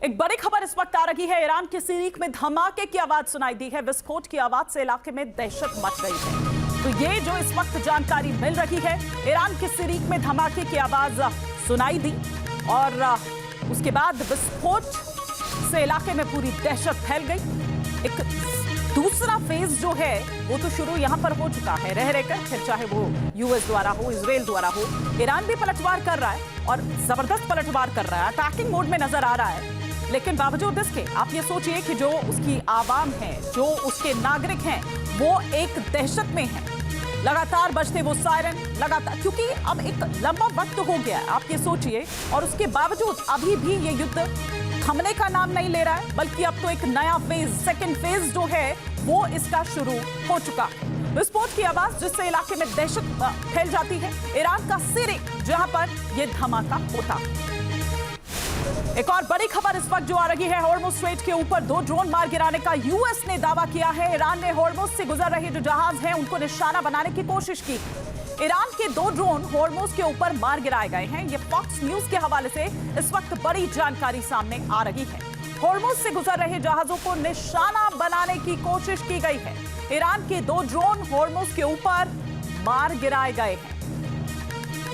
एक बड़ी खबर इस वक्त आ रही है। ईरान के सीरीक में धमाके की आवाज सुनाई दी है। विस्फोट की आवाज से इलाके में दहशत मच गई है। तो ये जो इस वक्त जानकारी मिल रही है, ईरान के सीरीक में धमाके की आवाज सुनाई दी और उसके बाद विस्फोट से इलाके में पूरी दहशत फैल गई। एक दूसरा फेज जो है वो तो शुरू यहां पर हो चुका है रह रहकर, फिर चाहे वो यूएस द्वारा हो, इजराइल द्वारा हो। ईरान भी पलटवार कर रहा है और जबरदस्त पलटवार कर रहा है, अटैकिंग मोड में नजर आ रहा है। लेकिन बावजूद इसके आप ये सोचिए कि जो उसकी आवाम है, जो उसके नागरिक हैं, वो एक दहशत में है। लगातार बजते वो सायरन, लगातार, क्योंकि अब एक लंबा वक्त हो गया है, आप ये सोचिए। और उसके बावजूद अभी भी ये युद्ध थमने का नाम नहीं ले रहा है, बल्कि अब तो एक नया फेज, सेकंड फेज जो है वो इसका शुरू हो चुका है। विस्फोट की आवाज जिससे इलाके में दहशत फैल जाती है। ईरान का सिरिक जहां पर यह धमाका होता है। एक और बड़ी खबर इस वक्त जो आ रही है, हॉर्मुज स्ट्रेट के ऊपर 2 ड्रोन मार गिराने का यूएस ने दावा किया है। ईरान ने हॉर्मुज से गुजर रहे जो जहाज हैं उनको निशाना बनाने की कोशिश की। ईरान के 2 ड्रोन हॉर्मुज के ऊपर मार गिराए गए हैं। ये फॉक्स न्यूज के हवाले से इस वक्त बड़ी जानकारी सामने आ रही है। हॉर्मुज से गुजर रहे जहाजों को निशाना बनाने की कोशिश की गई है। ईरान के 2 ड्रोन हॉर्मुज के ऊपर मार गिराए गए हैं।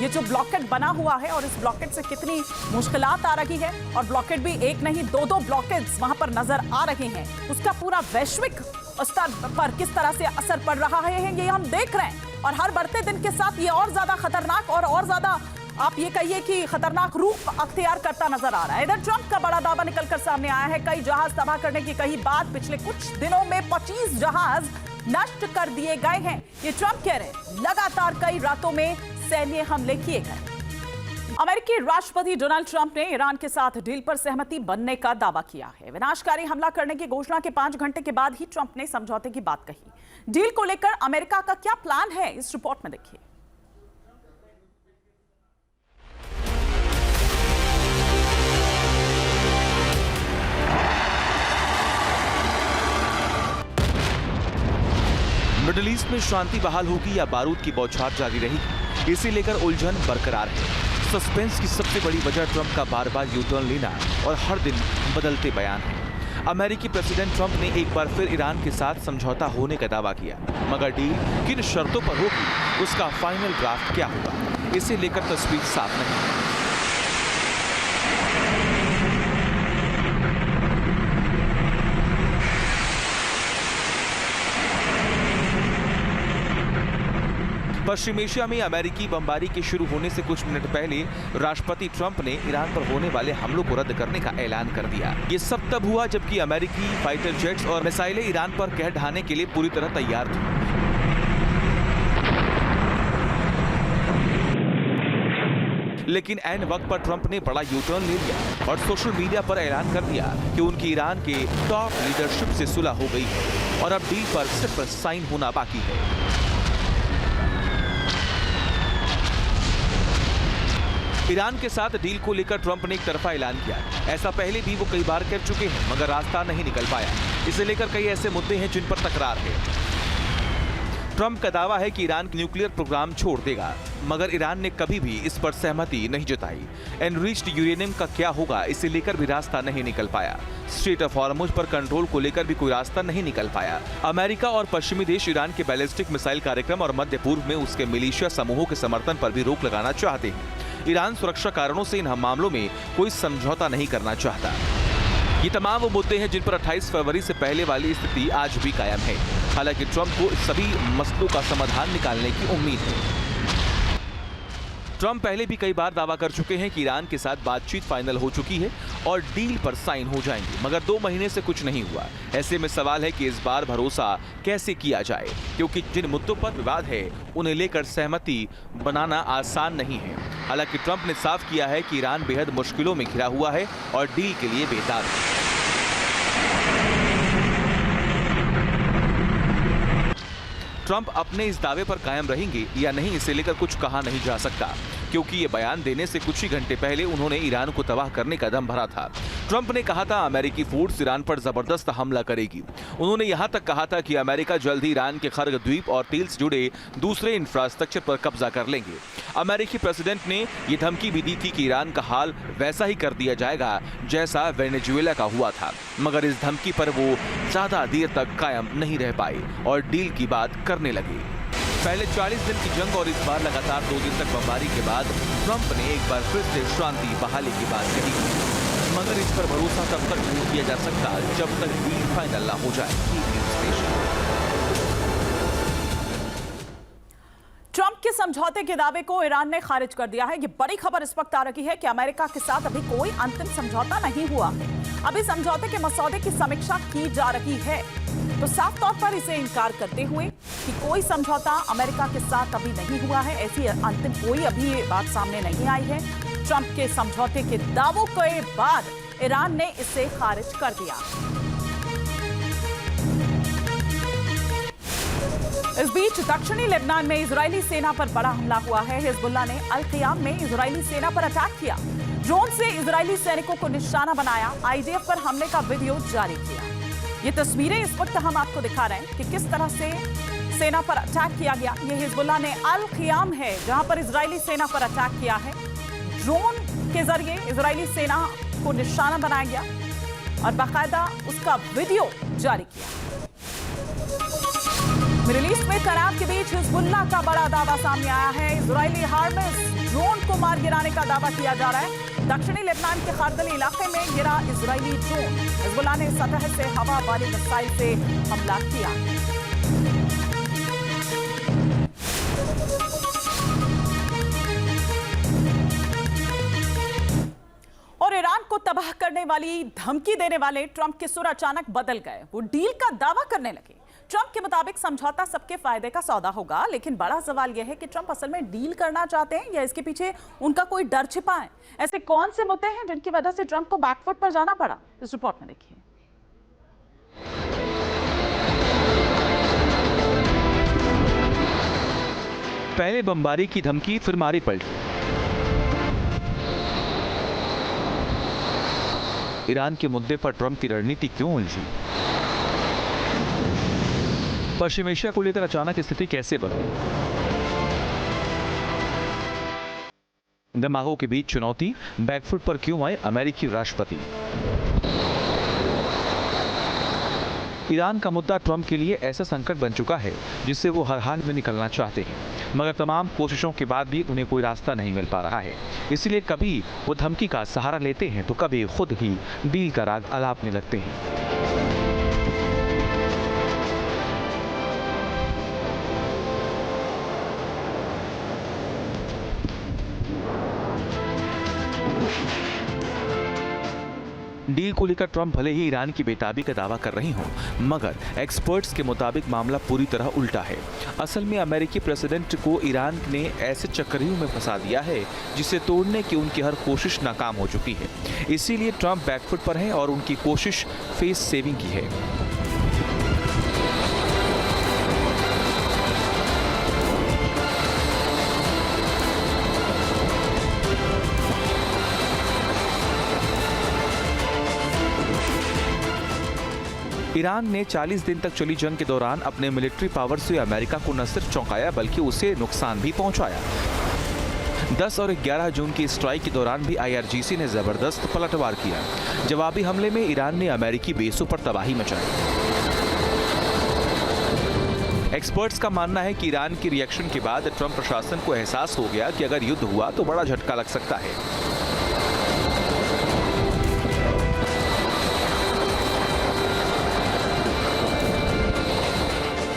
ये जो ब्लॉकेट बना हुआ है और इस ब्लॉकेट से कितनी मुश्किलात आ रही है, और ब्लॉकेट भी एक नहीं 2-2 ब्लॉकेट्स वहां पर नजर आ रहे हैं, उसका पूरा वैश्विक स्तर पर किस तरह से असर पड़ रहा है ये हम देख रहे हैं। और हर बढ़ते दिन के साथ ये और ज्यादा खतरनाक और ज्यादा आप ये कहिए कि खतरनाक रूप अख्तियार करता नजर आ रहा है। इधर ट्रंप का बड़ा दावा निकलकर सामने आया है। कई जहाज तबाह करने की कही बात, पिछले कुछ दिनों में 25 जहाज नष्ट कर दिए गए हैं, ये ट्रंप कह रहे हैं। लगातार कई रातों में सैन्य हमले किए गए। अमेरिकी राष्ट्रपति डोनाल्ड ट्रंप ने ईरान के साथ डील पर सहमति बनने का दावा किया है। विनाशकारी हमला करने की घोषणा के 5 घंटे के बाद ही ट्रंप ने समझौते की बात कही। डील को लेकर अमेरिका का क्या प्लान है, इस रिपोर्ट में देखिए। मिडिल ईस्ट में शांति बहाल होगी या बारूद की बौछार जारी रहेगी, इसे लेकर उलझन बरकरार है। सस्पेंस की सबसे बड़ी वजह ट्रंप का बार-बार यू टर्न लेना और हर दिन बदलते बयान है। अमेरिकी प्रेसिडेंट ट्रंप ने एक बार फिर ईरान के साथ समझौता होने का दावा किया, मगर डील किन शर्तों पर होगी, उसका फाइनल ड्राफ्ट क्या होगा, इसे लेकर तस्वीर साफ नहीं है। पश्चिम एशिया में अमेरिकी बमबारी के शुरू होने से कुछ मिनट पहले राष्ट्रपति ट्रंप ने ईरान पर होने वाले हमलों को रद्द करने का ऐलान कर दिया। ये सब तब हुआ जबकि अमेरिकी फाइटर जेट्स और मिसाइलें ईरान पर कहर ढाने के लिए पूरी तरह तैयार थी। लेकिन ऐन वक्त पर ट्रंप ने बड़ा यू टर्न ले लिया और सोशल मीडिया पर ऐलान कर दिया कि उनकी ईरान के टॉप लीडरशिप से सुलह हो गई है और अब डील पर सिर्फ साइन होना बाकी है। ईरान के साथ डील को लेकर ट्रंप ने एक तरफा ऐलान किया। ऐसा पहले भी वो कई बार कर चुके हैं, मगर रास्ता नहीं निकल पाया। इसे लेकर कई ऐसे मुद्दे हैं जिन पर तकरार है। ट्रंप का दावा है कि ईरान न्यूक्लियर प्रोग्राम छोड़ देगा, मगर ईरान ने कभी भी इस पर सहमति नहीं जताई। एनरिच्ड यूरेनियम का क्या होगा, इसे लेकर भी रास्ता नहीं निकल पाया। स्ट्रेट ऑफ हॉर्मुज पर कंट्रोल को लेकर भी कोई रास्ता नहीं निकल पाया। अमेरिका और पश्चिमी देश ईरान के बैलिस्टिक मिसाइल कार्यक्रम और मध्य पूर्व में उसके मिलिशिया समूहों के समर्थन पर भी रोक लगाना चाहते हैं। ईरान सुरक्षा कारणों से इन मामलों में कोई समझौता नहीं करना चाहता। ये तमाम वो मुद्दे हैं जिन पर 28 फरवरी से पहले वाली स्थिति आज भी कायम है। हालांकि ट्रंप को सभी मसलों का समाधान निकालने की उम्मीद है। ट्रंप पहले भी कई बार दावा कर चुके हैं कि ईरान के साथ बातचीत फाइनल हो चुकी है और डील पर साइन हो जाएंगे, मगर 2 महीने से कुछ नहीं हुआ। ऐसे में सवाल है कि इस बार भरोसा कैसे किया जाए, क्योंकि जिन मुद्दों पर विवाद है उन्हें लेकर सहमति बनाना आसान नहीं है। हालांकि ट्रंप ने साफ किया है कि ईरान बेहद मुश्किलों में घिरा हुआ है और डील के लिए बेताब है। ट्रंप अपने इस दावे पर कायम रहेंगे या नहीं, इसे लेकर कुछ कहा नहीं जा सकता। क्योंकि ये बयान देने से कुछ ही घंटे पहले उन्होंने ईरान को तबाह करने का दम भरा था। ट्रंप ने कहा था अमेरिकी फोर्स ईरान पर जबरदस्त हमला करेगी। उन्होंने यहां तक कहा था कि अमेरिका जल्द ही ईरान के खर्ग द्वीप और तेल से जुड़े दूसरे इंफ्रास्ट्रक्चर पर कब्जा कर लेंगे। अमेरिकी प्रेसिडेंट ने यह धमकी भी दी थी कि ईरान का हाल वैसा ही कर दिया जाएगा जैसा वेनेजुएला का हुआ था, मगर इस धमकी पर वो ज्यादा देर तक कायम नहीं रह पाए और डील की बात करने लगे। पहले 40 दिन की जंग और इस बार लगातार 2 दिन तक बमबारी के बाद ट्रंप ने एक बार फिर से शांति बहाली की बात कही, मगर इस पर भरोसा तब तक नहीं किया जा सकता जब तक डील फाइनल ना हो जाए। ट्रंप के समझौते के दावे को ईरान ने खारिज कर दिया है। ये बड़ी खबर इस वक्त आ रही है कि अमेरिका के साथ अभी कोई अंतिम समझौता नहीं हुआ है। अभी समझौते के मसौदे की समीक्षा की जा रही है, तो साफ तौर पर इसे इनकार करते हुए कि कोई समझौता अमेरिका के साथ अभी नहीं हुआ है, ऐसी अंतिम कोई अभी बात सामने नहीं आई है। ट्रंप के समझौते के दावों के बाद ईरान ने इसे खारिज कर दिया। इस बीच दक्षिणी लेबनान में इजरायली सेना पर बड़ा हमला हुआ है। हिजबुल्लाह ने अल क़ियाम में इजरायली सेना पर अटैक किया, ड्रोन से इजरायली सैनिकों को निशाना बनाया, आईडीएफ पर हमले का वीडियो जारी किया। ये तस्वीरें इस वक्त हम आपको दिखा रहे हैं कि किस तरह से सेना पर अटैक किया गया। ये हिजबुल्लाह ने अल क़ियाम है जहां पर इजरायली सेना पर अटैक किया है, ड्रोन के जरिए इजरायली सेना को निशाना बनाया गया और बाकायदा उसका वीडियो जारी किया। मिडिल ईस्ट में तनाव के बीच हिजबुल्लाह का बड़ा दावा सामने आया है। इजरायली हार्मस ड्रोन को मार गिराने का दावा किया जा रहा है। दक्षिणी लेबनान के खारदली इलाके में गिरा इजरायली ड्रोन। हिजबुल्लाह ने सतह से हवा वाली मिसाइल से हमला किया। और ईरान को तबाह करने वाली धमकी देने वाले ट्रंप के सुर अचानक बदल गए। वो डील का दावा करने लगे। ट्रंप के मुताबिक समझौता सबके फायदे का सौदा होगा, लेकिन बड़ा सवाल यह है कि ट्रंप असल में डील करना चाहते हैं या इसके पीछे उनका कोई डर छिपा है। ऐसे कौन से मुद्दे हैं जिनकी वजह से ट्रंप को बैकफुट पर जाना पड़ा? इस रिपोर्ट में देखिए। पहले बमबारी की धमकी, फिर मारी पलटी। ईरान के मुद्दे पर ट्रंप की रणनीति क्यों उलझी? पश्चिम एशिया को लेकर अचानक स्थिति कैसे बदली? दिमागों के बीच चुनौती, बैकफुट पर क्यों आए अमेरिकी राष्ट्रपति? ईरान का मुद्दा ट्रंप के लिए ऐसा संकट बन चुका है जिससे वो हर हाल में निकलना चाहते हैं, मगर तमाम कोशिशों के बाद भी उन्हें कोई रास्ता नहीं मिल पा रहा है। इसलिए कभी वो धमकी का सहारा लेते हैं तो कभी खुद ही डील का राग अलापने लगते हैं। डील को लेकर ट्रंप भले ही ईरान की बेताबी का दावा कर रही हों, मगर एक्सपर्ट्स के मुताबिक मामला पूरी तरह उल्टा है। असल में अमेरिकी प्रेसिडेंट को ईरान ने ऐसे चक्रव्यूह में फंसा दिया है जिसे तोड़ने की उनकी हर कोशिश नाकाम हो चुकी है। इसीलिए ट्रंप बैकफुट पर हैं और उनकी कोशिश फेस सेविंग की है। ईरान ने 40 दिन तक चली जंग के दौरान अपने मिलिट्री पावर से अमेरिका को न सिर्फ चौंकाया बल्कि उसे नुकसान भी पहुंचाया। 10 और 11 जून की स्ट्राइक के दौरान भी आईआरजीसी ने जबरदस्त पलटवार किया। जवाबी हमले में ईरान ने अमेरिकी बेसों पर तबाही मचाई। एक्सपर्ट्स का मानना है कि ईरान की रिएक्शन के बाद ट्रंप प्रशासन को एहसास हो गया कि अगर युद्ध हुआ तो बड़ा झटका लग सकता है।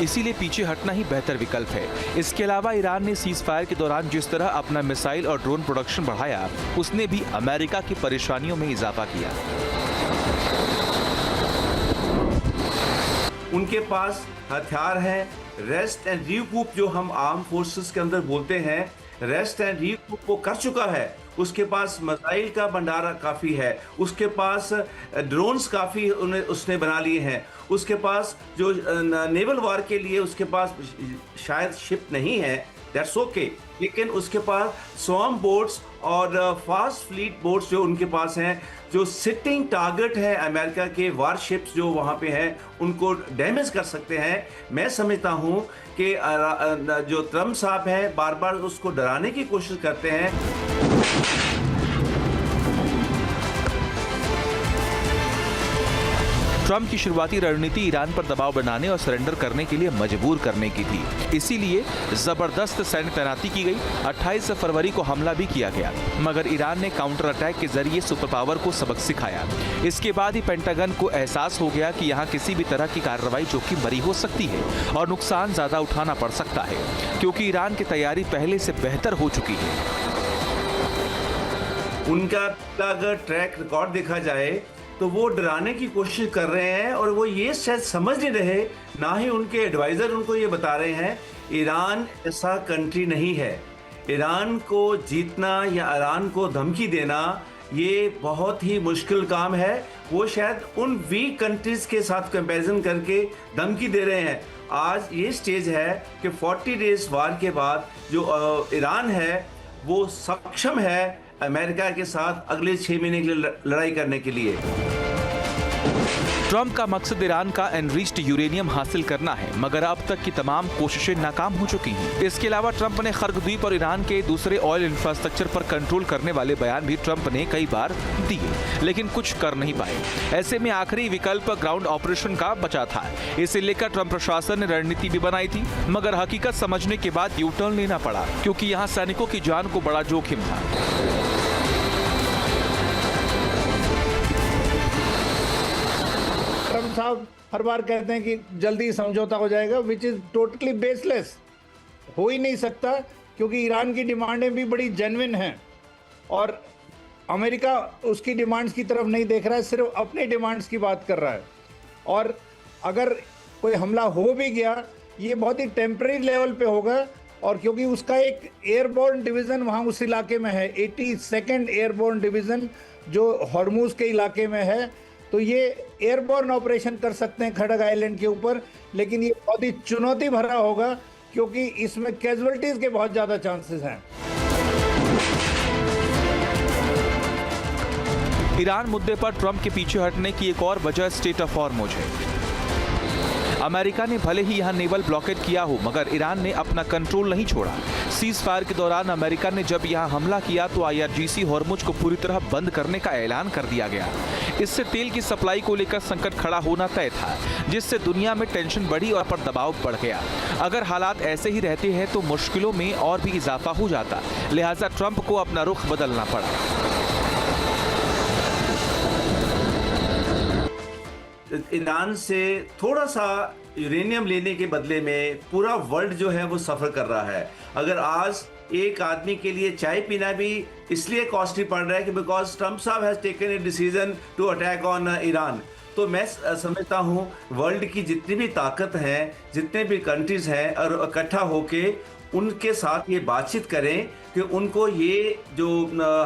इसीलिए पीछे हटना ही बेहतर विकल्प है। इसके अलावा ईरान ने सीज फायर के दौरान जिस तरह अपना मिसाइल और ड्रोन प्रोडक्शन बढ़ाया, उसने भी अमेरिका की परेशानियों में इजाफा किया। उनके पास हथियार है, रेस्ट एंड रिकूप जो हम आर्म फोर्सेस के अंदर बोलते हैं, रेस्ट एंड रिकूप वो कर चुका है। उसके पास मिसाइल का भंडारा काफ़ी है, उसके पास ड्रोन्स काफ़ी उसने बना लिए हैं, उसके पास जो नेवल वार के लिए उसके पास शायद शिप नहीं है, दैट्स ओके, लेकिन उसके पास स्वॉर्म बोट्स और फास्ट फ्लीट बोट्स जो उनके पास हैं, जो सिटिंग टारगेट है अमेरिका के वारशिप्स जो वहाँ पे हैं, उनको डैमेज कर सकते हैं। मैं समझता हूँ कि जो ट्रम्प साहब हैं बार बार उसको डराने की कोशिश करते हैं। ट्रंप की शुरुआती रणनीति ईरान पर दबाव बनाने और सरेंडर करने के लिए मजबूर करने की थी। इसीलिए जबरदस्त सैन्य तैनाती की गई। 28 फरवरी को हमला भी किया गया, मगर ईरान ने काउंटर अटैक के जरिए सुपर पावर को सबक सिखाया। इसके बाद ही पेंटागन को एहसास हो गया कि यहाँ किसी भी तरह की कार्रवाई जोखिम भरी हो सकती है और नुकसान ज्यादा उठाना पड़ सकता है, क्योंकि ईरान की तैयारी पहले से बेहतर हो चुकी है। उनका अगर ट्रैक रिकॉर्ड देखा जाए तो वो डराने की कोशिश कर रहे हैं और वो ये शायद समझ नहीं रहे, ना ही उनके एडवाइजर उनको ये बता रहे हैं। ईरान ऐसा कंट्री नहीं है। ईरान को जीतना या ईरान को धमकी देना ये बहुत ही मुश्किल काम है। वो शायद उन वीक कंट्रीज के साथ कंपैरिजन करके धमकी दे रहे हैं। आज ये स्टेज है कि 40 डेज वार के बाद जो ईरान है वो सक्षम है अमेरिका के साथ अगले 6 महीने के लिए लड़ाई करने के लिए। ट्रंप का मकसद ईरान का एनरिच्ड यूरेनियम हासिल करना है, मगर अब तक की तमाम कोशिशें नाकाम हो चुकी हैं। इसके अलावा ट्रंप ने खर्ग द्वीप और ईरान के दूसरे ऑयल इंफ्रास्ट्रक्चर पर कंट्रोल करने वाले बयान भी ट्रंप ने कई बार दिए, लेकिन कुछ कर नहीं पाए। ऐसे में आखिरी विकल्प ग्राउंड ऑपरेशन का बचा था। इसे लेकर ट्रंप प्रशासन ने रणनीति भी बनाई थी, मगर हकीकत समझने के बाद यू टर्न लेना पड़ा, क्योंकि यहाँ सैनिकों की जान को बड़ा जोखिम था। ट्रम्प साहब हर बार कहते हैं कि जल्दी समझौता हो जाएगा, विच इज टोटली बेसलेस। हो ही नहीं सकता, क्योंकि ईरान की डिमांडें भी बड़ी जेन्युइन हैं और अमेरिका उसकी डिमांड्स की तरफ नहीं देख रहा है, सिर्फ अपनी डिमांड्स की बात कर रहा है। और अगर कोई हमला हो भी गया, ये बहुत ही टेम्परेरी लेवल पे होगा, और क्योंकि उसका एक एयरबोर्न डिवीज़न वहाँ उस इलाके में है, 82nd एयरबोर्न डिवीज़न जो हॉर्मूज के इलाके में है, तो ये एयरबोर्न ऑपरेशन कर सकते हैं खड़ग आइलैंड के ऊपर, लेकिन ये बहुत ही चुनौती भरा होगा, क्योंकि इसमें कैजुअलिटीज के बहुत ज़्यादा चांसेस हैं। ईरान मुद्दे पर ट्रंप के पीछे हटने की एक और वजह स्टेट ऑफ हॉर्मुज है। अमेरिका ने भले ही यहां नेवल ब्लॉकेट किया हो, मगर ईरान ने अपना कंट्रोल नहीं छोड़ा। सीज फायर के दौरान अमेरिका ने जब यहां हमला किया तो IRGC हॉर्मुज को पूरी तरह बंद करने का ऐलान कर दिया गया। इससे तेल की सप्लाई को लेकर संकट खड़ा होना तय था, जिससे दुनिया में टेंशन बढ़ी और पर दबाव बढ़ गया। अगर हालात ऐसे ही रहते हैं तो मुश्किलों में और भी इजाफा हो जाता, लिहाजा ट्रंप को अपना रुख बदलना पड़ा। ईरान से थोड़ा सा यूरेनियम लेने के बदले में पूरा वर्ल्ड जो है वो सफ़र कर रहा है। अगर आज एक आदमी के लिए चाय पीना भी इसलिए कॉस्टली पड़ रहा है कि बिकॉज ट्रम्प साहब has taken a decision to attack on Iran, तो मैं समझता हूँ वर्ल्ड की जितनी भी ताकत है, जितने भी कंट्रीज हैं, और इकट्ठा होके उनके साथ ये बातचीत करें कि उनको ये जो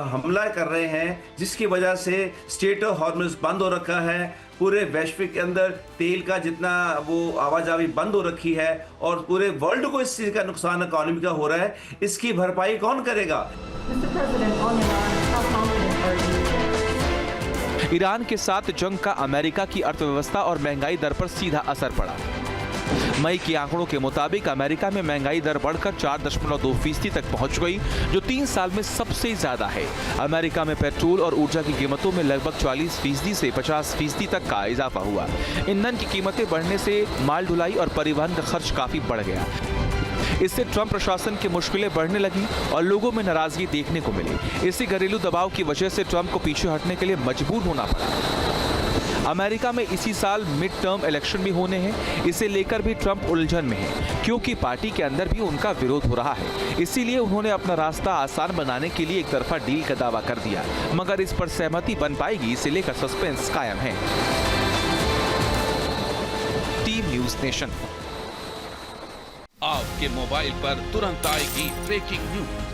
हमला कर रहे हैं, जिसकी वजह से स्टेट ऑफ हॉर्मुज बंद हो रखा है, पूरे वैश्विक के अंदर तेल का जितना वो आवाजावी बंद हो रखी है, और पूरे वर्ल्ड को इस चीज़ का नुकसान इकोनॉमी का हो रहा है, इसकी भरपाई कौन करेगा? ईरान के साथ जंग का अमेरिका की अर्थव्यवस्था और महंगाई दर पर सीधा असर पड़ा। मई के आंकड़ों के मुताबिक अमेरिका में महंगाई दर बढ़कर 4.2% तक पहुंच गई, जो 3 साल में सबसे ज्यादा है। अमेरिका में पेट्रोल और ऊर्जा की कीमतों में लगभग 40% से 50% तक का इजाफा हुआ। ईंधन की कीमतें बढ़ने से माल ढुलाई और परिवहन का खर्च काफी बढ़ गया। इससे ट्रंप प्रशासन की मुश्किलें बढ़ने लगी और लोगों में नाराजगी देखने को मिली। इसी घरेलू दबाव की वजह से ट्रंप को पीछे हटने के लिए मजबूर होना पड़ा। अमेरिका में इसी साल मिड टर्म इलेक्शन भी होने हैं। इसे लेकर भी ट्रंप उलझन में है, क्योंकि पार्टी के अंदर भी उनका विरोध हो रहा है। इसीलिए उन्होंने अपना रास्ता आसान बनाने के लिए एक तरफा डील का दावा कर दिया, मगर इस पर सहमति बन पाएगी, इसे लेकर सस्पेंस कायम है। Team news nation. आपके मोबाइल पर तुरंत आएगी ब्रेकिंग न्यूज।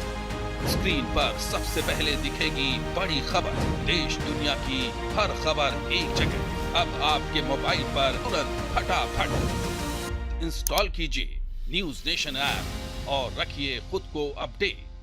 स्क्रीन पर सबसे पहले दिखेगी बड़ी खबर। देश दुनिया की हर खबर एक जगह। अब आपके मोबाइल पर तुरंत फटाफट इंस्टॉल कीजिए न्यूज नेशन ऐप। और रखिए खुद को अपडेट।